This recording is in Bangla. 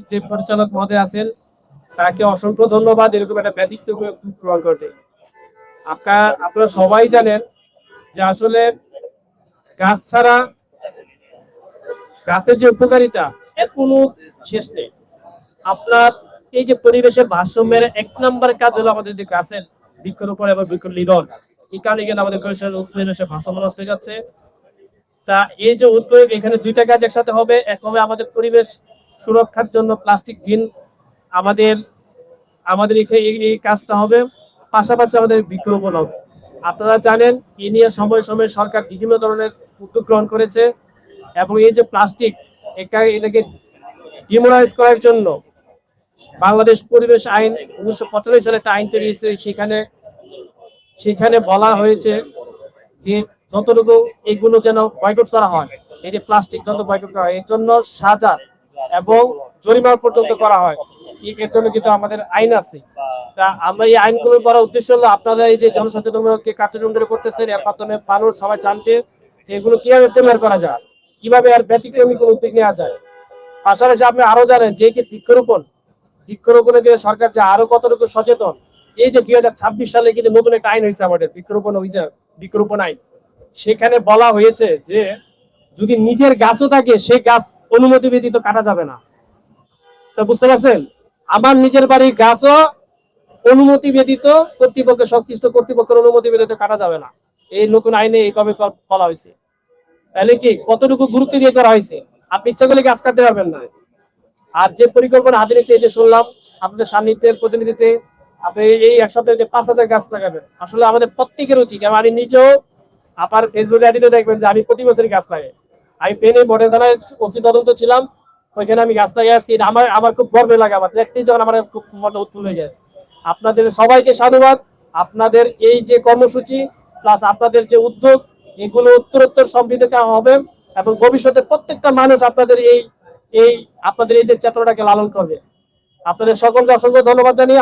যে পরিচালক মহোদয় আছেন তাকে অসংখ্য ধন্যবাদ এরকম একটা ব্যতিক্রম গ্রহণ করতে। আপনারা সবাই জানেন যে আসলে গাছ ছাড়া গাছের যে উপকারিতা এর কোনো শেষ নেই। আপনার এই যে পরিবেশের ভারসাম্যের এক নম্বর কাজ হলো আমাদের যে গাছের বৃক্ষরোপণ এবং বৃক্ষনিধন। এই কারণে কিন্তু আমাদের পরিবেশের ভারসাম্য নষ্ট হয়ে যাচ্ছে। তা এই যে উদ্যোগ, এখানে দুইটা কাজ একসাথে হবে। এক হবে আমাদের পরিবেশ সুরক্ষার জন্য প্লাস্টিক বিন আমাদের আমাদের এখানে এই কাজটা হবে, পাশাপাশি আমাদের বৃক্ষরোপণ হবে। আপনারা জানেন এই নিয়ে সময় সময় সরকার বিভিন্ন ধরনের উদ্যোগ গ্রহণ করেছে এবং এই যে প্লাস্টিক এটাকে ডিমোরালাইজ করার জন্য বাংলাদেশ পরিবেশ আইন 1995 সালে একটা আইন তৈরি হয়েছে। সেখানে বলা হয়েছে যে যতটুকু এগুলো যেন বয়কট করা হয়, এই যে প্লাস্টিক যত বয়কট করা হয় এর জন্য সাজা এবং জরিমানা পর্যন্ত করা হয়। এর জন্য কিন্তু আমাদের আইন আছে। তা আমরা এই আইনগুলো করার উদ্দেশ্য হলো আপনারা এই যে জনসচেতনমূলক কার্যক্রম করতেছেন, এর মাধ্যমে মানুষ সবাই জানতে যে এগুলো কিভাবে ব্যবহার করা যায়, কিভাবে আর ব্যতিক্রমী কোনো উদ্যোগ নেওয়া যায়। পাশাপাশি আপনি আরো জানেন যে বৃক্ষরোপণে সরকার যে আরো কতটুকু সচেতন। এই যে 2026 সালে কিন্তু নতুন একটা আইন হয়েছে আমাদের বৃক্ষরোপণ আইন। সেখানে বলা হয়েছে যে যদি নিজের গাছও থাকে সেই গাছ অনুমতি ব্যতীত কাটা যাবে না। তা বুঝতে পারছেন, আমার নিজের বাড়ির গাছও অনুমতি ব্যতীত সংশ্লিষ্ট কর্তৃপক্ষের অনুমতি ব্যতীত কাটা যাবে না। এই নতুন আইনে এই কবে বলা হয়েছে। তাহলে কি কতটুকু গুরুত্ব দিয়ে করা হয়েছে। আপনি ইচ্ছা করলে গাছ কাটতে পারবেন না। আর যে পরিকল্পনা হাতে নিচ্ছে এসে শুনলাম আপনাদের সান্নিধ্যের প্রতিনিধিতে আপনি এই এক সপ্তাহে 5,000 গাছ লাগাবেন। আসলে আমাদের প্রত্যেকের উচিত, আমি নিজেও আপনার ফেসবুক আইডিতে দেখবেন যে আমি প্রতি বছরই গাছ লাগাই। আমি ফেনী মডেল থানায় অতি তদন্ত ছিলাম, ওইখানে আমি গাছ লাগিয়ে আসছি। আমার খুব গর্ব লাগে, আমার দেখতেই যখন আমার খুব মনটা উৎফুল্ল হয়ে যায়। আপনাদের সবাইকে সাধুবাদ। আপনাদের এই যে কর্মসূচি প্লাস আপনাদের যে উদ্যোগ, এগুলো উত্তরোত্তর সমৃদ্ধ হবে এবং ভবিষ্যতে প্রত্যেকটা মানুষ আপনাদের এই এই যে চেতনাটাকে লালন করবে। আপনাদের সকলকে অসংখ্য ধন্যবাদ জানিয়ে